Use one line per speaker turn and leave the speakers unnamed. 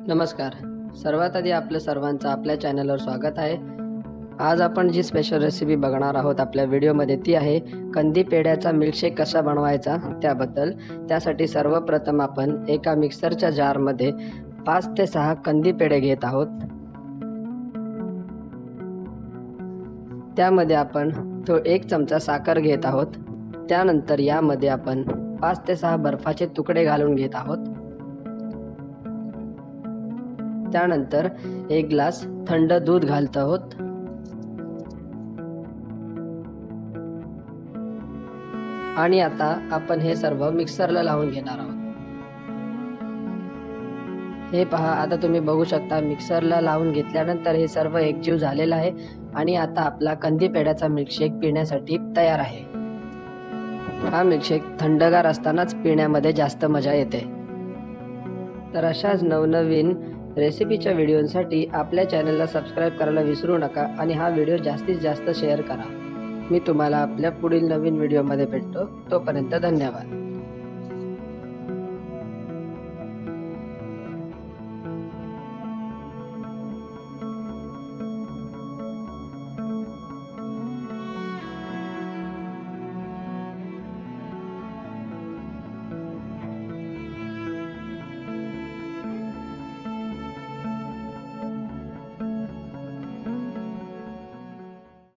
नमस्कार. सर्वात आधी आपल्या सर्वांचं आपल्या चॅनलवर स्वागत आहे. आज आपण जी स्पेशल रेसिपी बघणार आहोत आपल्या व्हिडिओमध्ये ती आहे कंदी पेढ्याचा मिल्कशेक कसा बनवायचा त्याबद्दल. त्यासाठी सर्वप्रथम आपण एका मिक्सरच्या जारमध्ये 5 ते 6 कंदी पेढे घेत आहोत. त्यामध्ये आपण 1 चमचा साखर घेत आहोत. त्यानंतर यामध्ये आपण 5 ते 6 बर्फाचे तुकडे घालून घेत आहोत. त्यानंतर 1 ग्लास थंड दूध घालत आहोत. आणि आता आपण हे सर्व मिक्सरला लावून घेणार आहोत. हे पहा, आता तुम्ही बघू शकता मिक्सरला लावून घेतल्यानंतर हे सर्व एकजीव झालेलं आहे आणि आता आपला कंदी पेढ्याचा मिल्कशेक पिण्यासाठी तयार आहे. हा मिल्कशेक थंडगार असतानाच पिण्यामध्ये जास्त मजा येते. तर अशाच नवनवीन रेसिपीच्या व्हिडिओसाठी आपल्या चॅनलला सबस्क्राईब करायला विसरू नका आणि हा व्हिडिओ जास्तीत जास्त शेअर करा. मी तुम्हाला आपल्या पुढील नवीन व्हिडिओमध्ये भेटतो. तोपर्यंत धन्यवाद.